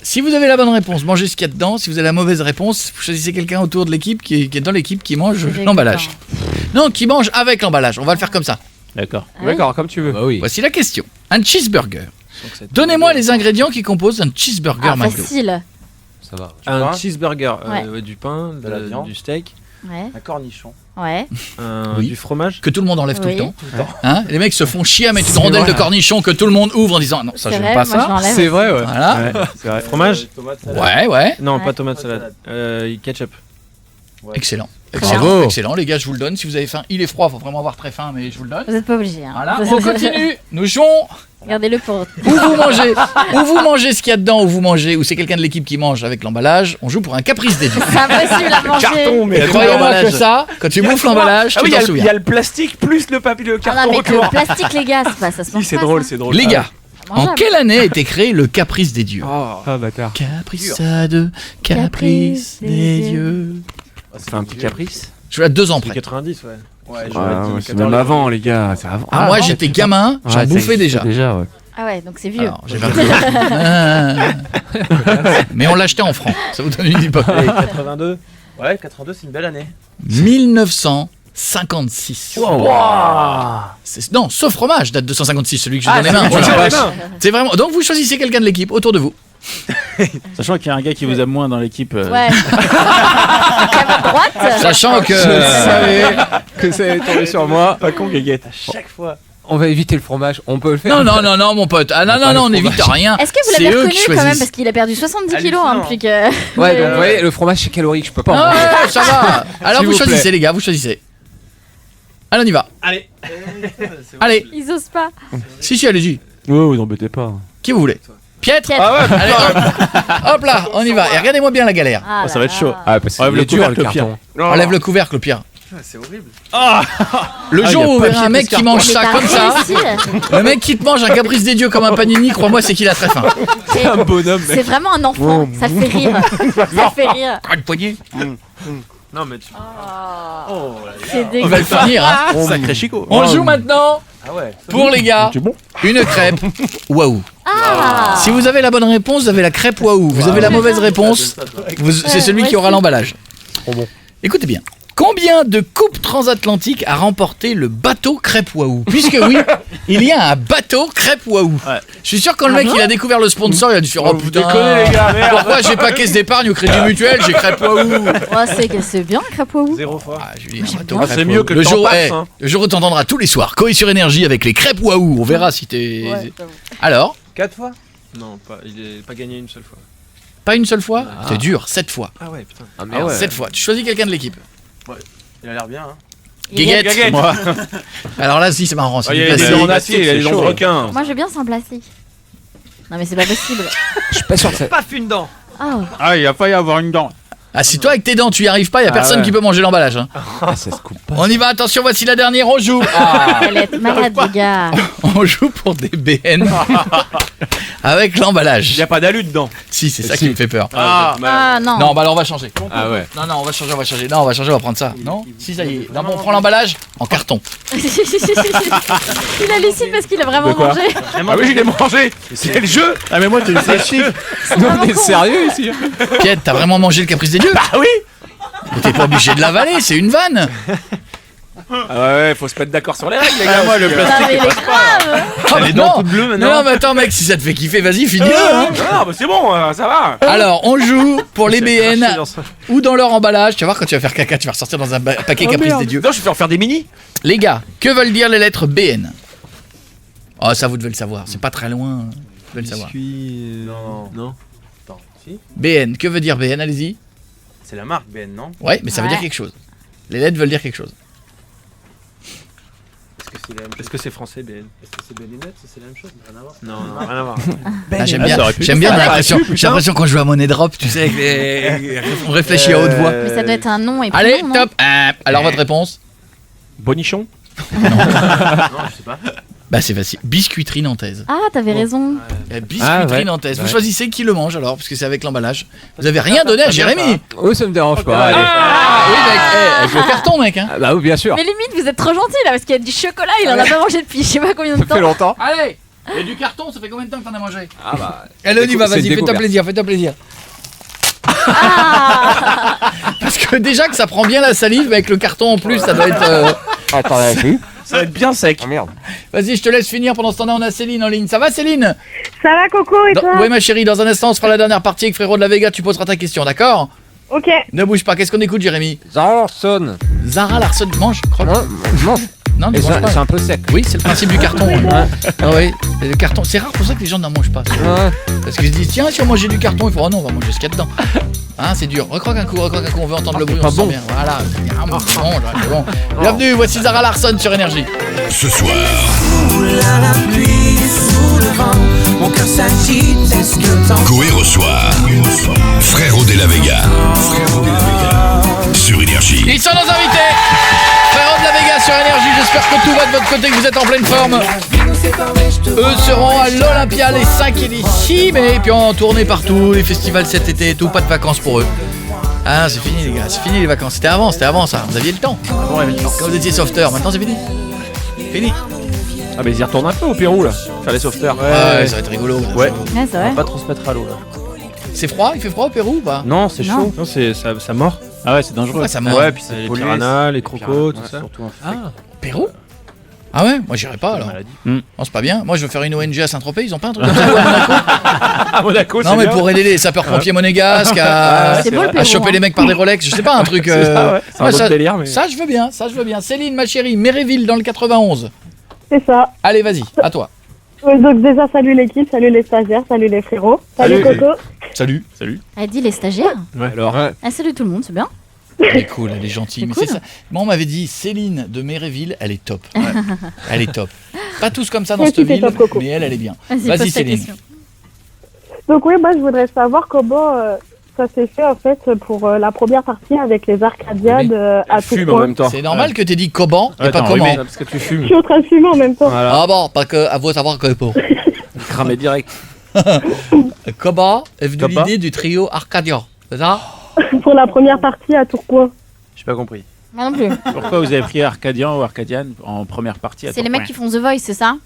Si vous avez la bonne réponse, mangez ce qu'il y a dedans. Si vous avez la mauvaise réponse, vous choisissez quelqu'un autour de l'équipe qui est dans l'équipe qui mange J'ai l'emballage. Non, qui mange avec l'emballage. On va le faire comme ça. D'accord. D'accord, comme tu veux. Bah oui. Voici la question. Un cheeseburger. Je sens que ça te- Donnez-moi les ingrédients qui composent un cheeseburger Ah, McDo. facile. Ça va. Un pain, cheeseburger, Ouais. du pain, De la viande. du steak, Ouais. un cornichon. Ouais. Oui. du fromage. Que tout le monde enlève tout Oui. le temps. Hein, les mecs se font chier à mettre une rondelle de cornichon que tout le monde ouvre en disant non, ça C'est j'aime vrai, pas moi, je ça. l'enlève. C'est vrai, ouais. Voilà. Ouais, c'est vrai. Fromage. Tomate, salade. Ouais, ouais. Non, Ouais. pas tomate Tomate salade. Ketchup. Ouais. Excellent. Bravo. Excellent. Excellent, les gars, je vous le donne. Si vous avez faim, il est froid, faut vraiment avoir très faim, mais je vous le donne. Vous n'êtes pas obligé. Hein. Voilà, on continue. Nous jouons. Gardez-le pour. Ou vous mangez ce qu'il y a dedans, ou c'est quelqu'un de l'équipe qui mange avec l'emballage. On joue pour un caprice des dieux. C'est impossible à manger. Et croyez-moi que ça, quand tu bouffes l'emballage, Ah oui, tu t'en il y souviens. a le plastique plus le papier, le Ah carton non, mais que autour. le plastique, les gars, c'est pas ça. Se mange Si, c'est pas, drôle, ça. c'est drôle. Les gars, en Mangeable. quelle année a été créé le caprice des dieux? Ah, bâtard. Caprice à deux, caprice des dieux. C'est un petit caprice. Je suis à 2 ans C'est près. 90, ouais. Ouais, C'est même avant, les gars. C'est avant. Ah, moi j'étais gamin, j'en Ouais, ça bouffais existe déjà. ouais. Ah ouais, donc c'est vieux. Alors, j'ai 22 Mais on l'achetait en francs, ça vous donne une idée. Et 82. Ouais, 82, c'est une belle année. 1956. Non, ce fromage date de 156, celui que j'ai dans les mains. Voilà. C'est vraiment. Donc vous choisissez quelqu'un de l'équipe autour de vous. Sachant qu'il y a un gars qui vous aime moins dans l'équipe. Ouais. À votre droite. Sachant que. Je savais que ça allait tomber sur moi. Pas con, Guéguette. À chaque fois. On va éviter le fromage. On peut le faire. Non, mon pote. Ah non, on n'évite rien. Est-ce que vous C'est l'avez eux reconnu qui quand même choisissent. parce qu'il a perdu 70 kilos hein, Hallucinant. depuis que. Ouais, donc vous voyez, le fromage c'est calorique, je peux pas en Ah manger. ouais, ça va. Alors S'il vous vous plaît. choisissez, les gars, vous choisissez. Allez, on y va. Allez. Allez. Ils osent pas. Si, allez-y. Ouais, vous embêtez pas. Qui vous voulez? Pietre. Pietre. Ah ouais, allez, hop là, on y va. Et regardez-moi bien la galère. Ah, ça là va être chaud. là. Ah, parce Enlève qu'il le est dur le couvercle, carton. Enlève le couvercle, Pierre. C'est horrible. Le jour y a où vous pas verrez un de mec qui carton. mange Mais ça t'as comme ça, réussi. le mec qui te mange un caprice des dieux comme un panini, crois-moi, c'est qu'il a très faim. C'est- Un bonhomme, C'est vraiment un enfant. Ça le fait rire. Ça le fait rire. Ah, une poignée. Non, mais tu. Oh, c'est On va le dégueulasse. finir. Hein. Sacré Chico. On joue maintenant Ah ouais. pour les gars une crêpe. Waouh. Ah. Si vous avez la bonne réponse, vous avez la crêpe waouh. Vous avez la mauvaise réponse, c'est celui qui aura l'emballage. Écoutez bien. Combien de coupes transatlantiques a remporté le bateau Crêpe Waouh? Puisque oui, il y a un bateau Crêpe Waouh. Je suis sûr quand le mec il a découvert le sponsor, il a dû se dire oh putain, déconnez, les gars, merde. pourquoi j'ai pas caisse d'épargne au Crédit Mutuel, j'ai Crêpe Waouh. C'est bien, Crêpe Waouh. 0 fois. Ah, Julie, Moi, un bateau j'aime Crêpe C'est Waouh. mieux que le le temps jour, passe, hein. le jour où t'entendras tous les soirs Coé sur Énergie avec les Crêpes Waouh. On verra si t'es. Ouais, Alors, 4 fois? Non, il est pas gagné une seule fois. pas une seule fois, c'est dur, 7 fois. Ah ouais, putain. Ah Ah ouais. 7 fois. Tu choisis quelqu'un de l'équipe. Il a l'air bien. Hein. Guéguette. Moi. Alors là, si c'est marrant, c'est Il du y a des plastique. dents en acier, il y a des dents de requin. Moi, je veux bien sans plastique. Non, mais c'est pas possible. Je suis pas sûr que ça. Paf, une dent. Oh. Ah, il a failli avoir une dent. Ah, si toi avec tes dents tu y arrives pas, y a Ah personne ouais. qui peut manger l'emballage. Hein. Ah, ça se coupe pas. On y va, attention, voici la dernière, on joue. Ah, Elle est malade, les gars. on joue pour des BN avec l'emballage. Il y a pas d'alu dedans. Si, c'est ça qui me fait peur. Ah, Ah non. Non, bah alors on va changer. Ah ouais. Non, on va changer. Non, on va changer, on va prendre ça. Non? Si, ça y est. Non, bon, on prend l'emballage en carton. Il hallucine parce qu'il a vraiment De quoi mangé. Ah oui, je l'ai mangé. C'est le jeu. Ah, mais moi, t'es chic. Non, t'es sérieux ici? Piet, t'as vraiment mangé le caprice des dieux? Ah oui. Mais t'es pas obligé de l'avaler, c'est une vanne. Ah ouais, faut se mettre d'accord sur les règles, les gars. Moi, le Non, plastique. mais il est grave. Oh, Les mais dents non. toutes bleues maintenant. Non, mais attends, mec, si ça te fait kiffer, vas-y, finis-le. Hein. Ah, bah c'est bon, ça va. Alors, on joue pour les BN Craché dans ça. ou dans leur emballage. Tu vas voir, quand tu vas faire caca, tu vas ressortir dans un paquet caprice des dieux. Non, je vais faire des mini. Les gars, que veulent dire les lettres BN? Oh, ça vous devez le savoir, c'est pas très loin. Vous devez le savoir. Non. Attends, si. BN, que veut dire BN? Allez-y. C'est la marque BN, non? Ouais, mais ça veut Ouais. dire quelque chose. Les lettres veulent dire quelque chose. Est-ce que c'est français, BN? Est-ce que c'est BN c'est la même chose? Rien à voir. Non, rien à voir. Ah, j'aime Ah, bien, ça aurait pu j'aime bien être j'ai ça. l'impression, j'ai l'impression quand je joue à Money Drop, tu sais, on réfléchit à haute voix. Mais ça doit être un nom et Allez, prénom, non top. Alors votre réponse? Bonichon. Non, je sais pas. Bah c'est facile. Biscuiterie nantaise. Ah, t'avais raison. Biscuiterie nantaise. Vous choisissez qui le mange alors, parce que c'est avec l'emballage. Vous avez rien donné à Jérémy. Oui, ça me dérange pas. allez. Oui, mec, avec le carton, mec. Hein. Ah, bah oui, bien sûr. Mais limite, vous êtes trop gentil là, parce qu'il y a du chocolat, il en a pas mangé depuis je sais pas combien de Ça fait temps. longtemps. Allez. Et du carton, ça fait combien de temps que t'en as mangé? Ah bah. Allez, on y va, c'est vas-y, une fais-toi découverte. plaisir, fais-toi plaisir. Ah. Parce que déjà que ça prend bien la salive, mais avec le carton en plus, ça doit être... Attends, vu. Ça va être bien sec. Ah merde. Vas-y, je te laisse finir. Pendant ce temps-là, on a Céline en ligne. Ça va, Céline? Ça va, Coco, et toi? Oui, ma chérie, dans un instant, on se fera la dernière partie avec Frérot de la Vega. Tu poseras ta question, d'accord? Ok. Ne bouge pas. Qu'est-ce qu'on écoute, Jérémy? Zara Larson. Zara Larson, mange, croque. Hein, je mange. Non, tu Et manges pas. c'est un peu sec. Oui, c'est le principe du carton. Ah oui, le carton. C'est rare pour ça que les gens n'en mangent pas. Ouais. Parce qu'ils se disent, tiens, si on mangeait du carton, il faut, oh non, on va manger ce qu'il y a dedans. Hein, c'est dur. Recroque un coup, on veut entendre le bruit, on se sent bien. Voilà, c'est bon, c'est bon. Bienvenue, voici Zara Larson sur Énergie. Ce soir, Coé reçoit Frérot de la Vega. Sur Énergie. Ils sont nos invités. Frérot de la Vega sur Énergie, j'espère que tout va de votre côté, que vous êtes en pleine forme. Eux seront à l'Olympia les 5 et les 6 mai, et puis en tournée partout, les festivals cet été et tout, pas de vacances pour eux. Ah, c'est fini les gars, c'est fini les vacances. C'était avant ça, vous aviez le temps. Quand vous étiez sauveteur, maintenant c'est fini. Fini. Ah, mais ils y retournent un peu au Pérou là. Faire les sauveteurs. Ouais, ça va être rigolo. Ouais. Ouais, c'est vrai. Pas trop se mettre à l'eau là. C'est froid, il fait froid au Pérou ou pas? Non, c'est Non. chaud. Non, ça mord. Ah ouais, c'est dangereux. Ouais, ça mord. Ouais, puis c'est Les pollué, piranhas, les c'est- crocos, tout ouais, ça. Surtout un Pérou? Ah ouais, moi j'irai pas alors. maladie. Non, c'est pas bien. Moi je veux faire une ONG à Saint-Tropez, ils ont pas un truc comme ça à Monaco? À Monaco, Non mais pour aider les sapeurs-pompiers monégasques C'est beau, le à Pérou, choper hein. les mecs par des Rolex, je sais pas, un truc... C'est ça, ouais. C'est un autre délire, mais. Ça je veux bien, Céline ma chérie, Méréville dans le 91. C'est ça. Allez vas-y, à toi. Donc déjà, salut l'équipe, salut les stagiaires, salut les frérots. Salut, Salut. Coco. Salut. Elle dit les stagiaires. Ouais, alors. Ah, salut tout le monde, c'est bien. Elle est cool, elle est gentille. C'est Mais cool. c'est ça. Moi on m'avait dit Céline de Méréville, elle est top. Elle est top. Pas tous comme ça dans Toi cette aussi, t'es ville, top, Coco. mais elle est bien. Vas-y, Vas-y, pose ta Céline. question. Donc oui, moi je voudrais savoir comment ça s'est fait en fait pour la première partie avec les Arcadiades à Fume en Tourcoing. même temps. C'est normal que t'aies dit Coban et pas Attends, oui, comment. mais- Parce que tu Je fumes. suis en train de fumer en même temps. Voilà. Ah bon, pas que, à vous savoir que pour. Cramé direct. Coban est venu Coban l'idée du trio Arcadia, c'est ça? Pour la première partie à Tourcoing. J'ai pas compris. Moi non plus. Pourquoi vous avez pris Arcadian ou Arcadiane en première partie à C'est les Tourcoing? mecs qui font The Voice, c'est ça?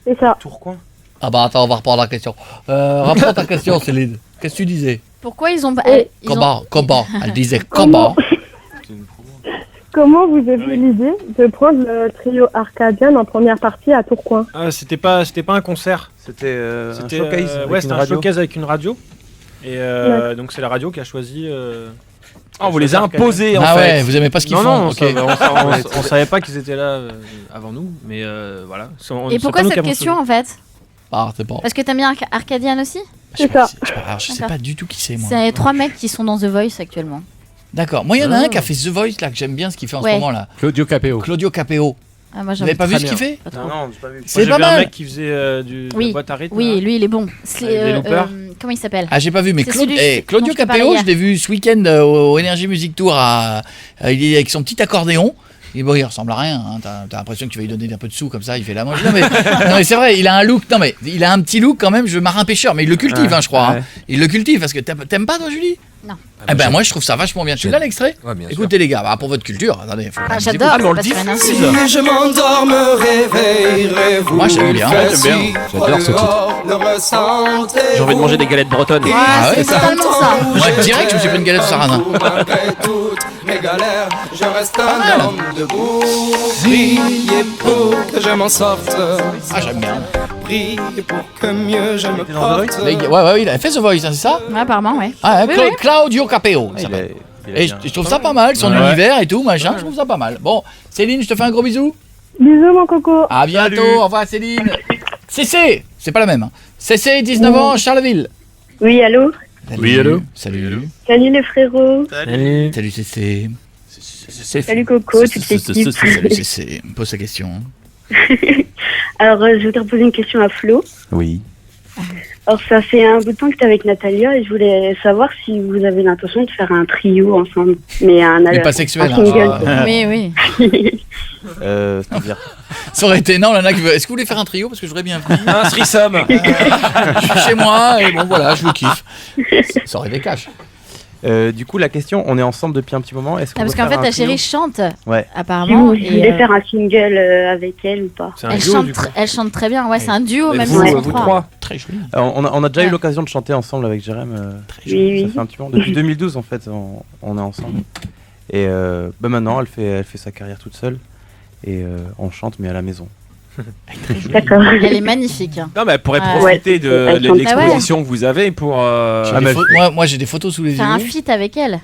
C'est ça. Tourcoing. Ah bah attends, on va reprendre la question. Reprends ta question Céline. Qu'est-ce que tu disais? Pourquoi ils ont pas. Et ils ont- Coban, elle disait Coban. Comment vous avez eu l'idée de prendre le trio Arcadian en première partie à Tourcoing? C'était pas un concert. C'était un showcase. C'était un showcase avec une radio. Et donc c'est la radio qui a choisi. On vous les a imposés en fait. Ah ouais, vous aimez pas ce qu'ils font. Non, ok. on savait pas qu'ils étaient là avant nous, mais voilà. Et pourquoi cette question en fait? Ah, c'est bon. Parce que t'aimes bien Arcadian aussi? C'est ça. Alors, je sais pas du tout qui c'est, moi. C'est 3 mecs qui sont dans The Voice actuellement. D'accord. Moi, il y en a un qui a fait The Voice, là, que j'aime bien ce qu'il fait en ce moment, là. Claudio Capéo. Ah, moi, vous n'avez pas vu ce qu'il fait? Non, j'ai pas vu. C'est pas mal. mal. Un mec qui faisait de la boîte à rythme. Oui, lui, il est bon. Les loopers. Comment il s'appelle? Ah, j'ai pas vu, mais C'est celui Claudio dont je te parlais Capéo, hier. je l'ai vu ce week-end au Energy Music Tour. Il est avec son petit accordéon. Et bon, il ressemble à rien. Hein. T'as l'impression que tu vas lui donner un peu de sous comme ça. Il fait la moche. Non, mais c'est vrai, il a un look. Non, mais il a un petit look quand même. Marin pêcheur. Mais il le cultive, je crois. Hein. Il le cultive parce que t'aimes pas, toi, Julie? Non. Eh ben, moi, je trouve ça vachement bien. Tu l'as l'extrait? Ouais, bien sûr. Écoutez, les gars, pour votre culture. Attendez, faut Ah, j'adore. mais on le c'est dit. parce que Si je m'endors, me réveillerez-vous. Moi, j'aime bien. J'adore ce titre. J'ai envie de manger des galettes bretonnes. Ah ouais, c'est totalement ça. Moi, direct, je me suis pris une galette au sarrasin. Malgré toutes mes galères, je reste un homme debout. Priez pour que je m'en sorte. Ah, j'aime bien. Priez pour que mieux je me porte. Ouais, il a fait The Voice, hein, c'est ça? Ouais, apparemment, ouais. Ah, Oui, Claudio Capéo. ça s'appelle. Et je trouve ça pas mal, son univers et tout, machin, je trouve ça pas mal. Bon, Céline, je te fais un gros bisou. Bisous, mon coco. À bientôt, au revoir Céline. Cécé, c'est pas la même. Hein. Cécé, 19 ans, Charleville. Oui, allô? Oui, allô. Salut. Salut les frérots. Salut Cécé. Salut Coco, toute l'équipe. Salut Cécé, pose ta question. Alors, je voudrais poser une question à Flo. Oui. Alors, ça fait un bout de temps que tu es avec Natalia et je voulais savoir si vous avez l'intention de faire un trio ensemble. Mais pas sexuel. un single. Oui. C'est-à-dire. Ça aurait été énorme, Lana qui veut. Est-ce que vous voulez faire un trio? Parce que j'aurais bien vu. Un threesome. Je suis chez moi et bon voilà, je vous kiffe. Ça aurait des caches. Du coup, la question, on est ensemble depuis un petit moment. Est-ce qu'on Parce peut qu'en faire fait, un ta chérie trio chante. Ouais. Si Apparemment. vous voulez faire un single avec elle ou pas? Elle chante très bien. Ouais, c'est un duo, même si Vous, ils sont vous trois. trois. Très joli. On a déjà eu Ouais. l'occasion de chanter ensemble avec Jérém. Oui. Ça fait un petit moment. Depuis 2012, en fait, on est ensemble. Et maintenant, elle fait sa carrière toute seule. Et on chante, mais à la maison. D'accord. Elle est magnifique. hein. Non, mais elle pourrait Ouais. profiter de Elle chante. l'exposition que vous avez pour. Moi j'ai des photos sous les Faire un yeux. feat avec elle.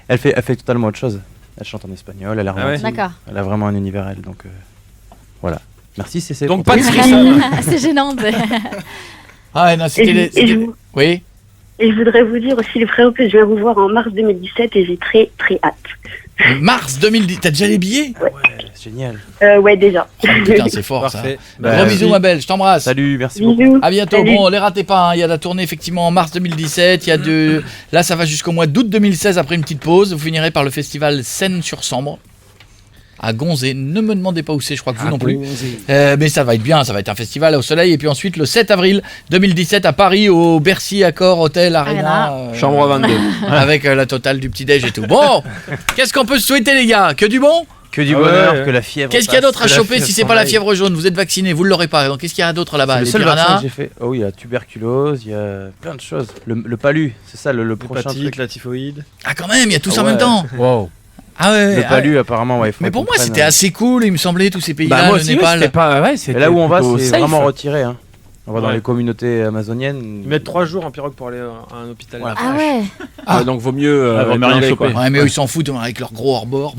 Elle fait totalement autre chose. Elle chante en espagnol, elle est romantique. D'accord. Elle a vraiment un univers, elle. Donc voilà. Merci, c'est Donc pas de threesome. C'est gênant. Ah non, c'était. Oui. Et je voudrais vous dire aussi, les frérots, que je viens vous voir en mars 2017 et j'ai très très hâte. Mars 2010. T'as déjà les billets? C'est génial. Ouais, déjà. Oh, putain, c'est fort ça. Parfait. Gros bisous ma belle, je t'embrasse. Salut, merci beaucoup. Bisous. À bientôt. Salut. Bon, les ratez pas. Il y a la tournée effectivement en mars 2017. Il y a là, ça va jusqu'au mois d'août 2016 après une petite pause. Vous finirez par le festival Seine-sur-Sambre à Gonzé. Ne me demandez pas où c'est. Je crois que vous non plus. Mais ça va être bien. Ça va être un festival au soleil. Et puis ensuite le 7 avril 2017 à Paris au Bercy Accor Hotel Arena. Chambre 22. Avec la totale du petit déj et tout. Bon, qu'est-ce qu'on peut se souhaiter les gars? Que du bon? Que du bonheur, que la fièvre. Qu'est-ce qu'il y a d'autre à passe, que la choper si c'est fièvre pas la s'en fièvre jaune? Vous êtes vacciné, vous ne l'aurez pas. Donc qu'est-ce qu'il y a d'autre là-bas? C'est le Les seul vaccin piranhas. que j'ai fait. Oh, il y a tuberculose, il y a plein de choses. Le palu, c'est ça le prochain L'hépatite, truc. la typhoïde. Ah quand même, il y a tout ça en Ouais. même temps. Wow. Ah ouais. Le palu, apparemment, ouais. il faut Mais pour qu'on moi, prenne, c'était assez cool. Il me semblait tous ces pays-là, Bah, moi le aussi, Népal. c'était pas. Ouais, Et c'était là où on va, plutôt c'est safe. vraiment retiré. Hein. On va dans Ouais. les communautés amazoniennes. Ils mettent 3 jours en pirogue pour aller à un hôpital. Voilà. Ah ouais. Ah, donc vaut mieux vaut mieux bien rien aller, choper. quoi. Ouais, mais eux, ils s'en foutent avec leur gros hors-bord.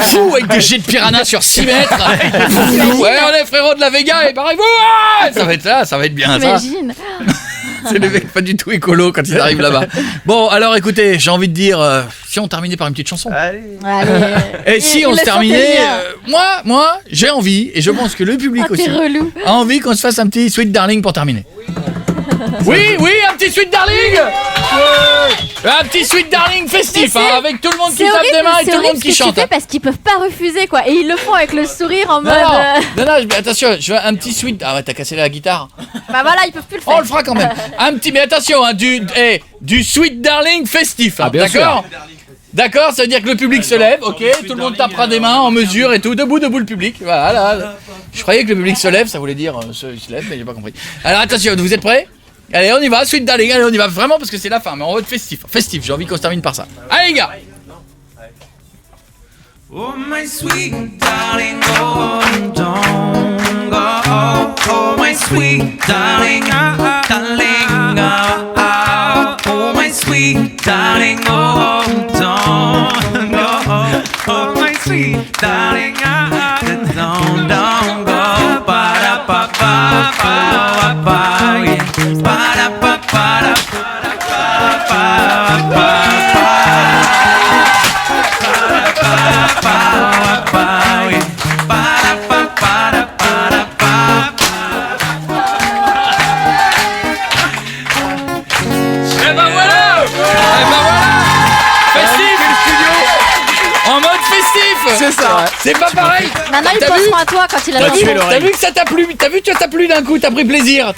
Fou, avec des jets de piranha sur 6 mètres. Ouais, on est frérot de la Vega et barrez-vous. Ah, ça va être là, ça va être bien ça. T'imagines? C'est des mecs pas du tout écolo quand ils arrivent là-bas. Bon, alors écoutez, j'ai envie de dire, si on terminait par une petite chanson. Allez. Allez. Et si on se terminait, moi, j'ai envie, et je pense que le public Ah, aussi t'es relou. a envie qu'on se fasse un petit Sweet Darling pour terminer. Oui, un petit Sweet Darling. Un petit Sweet Darling festif, Mais hein, avec tout le monde qui C'est tape horrible, des mains et c'est tout le monde horrible qui ce que chante. tu fais parce qu'ils peuvent pas refuser quoi. Et ils le font avec le sourire en mode. Non, attention, je veux un petit Sweet. Ah ouais, t'as cassé la guitare. Bah voilà, ils peuvent plus le faire. On le fera quand même. Un petit, mais attention, hein, du Sweet Darling festif, hein, Ah, bien d'accord? D'accord, ça veut dire que le public se lève, ok, tout le monde tapera des mains en mesure et tout, debout le public, voilà. Je croyais que le public se lève, ça voulait dire il se lève, mais j'ai pas compris. Alors attention, vous êtes prêts? Allez, on y va, Sweet Darling, allez, on y va vraiment parce que c'est la fin, mais on va être festif, j'ai envie qu'on se termine par ça. Allez les gars! Oh my sweet darling, oh don't go. Oh my sweet darling, darling, oh my sweet darling, oh don't go. Oh my sweet darling, don't go. Para pa pa pa pa, yeah. Para pa para pa pa pa. C'est ça, c'est pas pareil. Maintenant ils penseront à toi quand il a T'as vu que ça t'a plu, t'as plu d'un coup, t'as pris plaisir.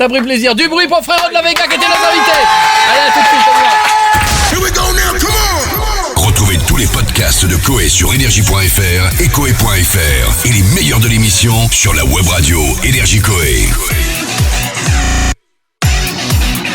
Du bruit pour Frérot de la Vega qui était nos invités. Allez, à tout de suite, Here we go now, come on. Retrouvez tous les podcasts de Koé sur énergie.fr et koé.fr et les meilleurs de l'émission sur la web radio Énergie Koé.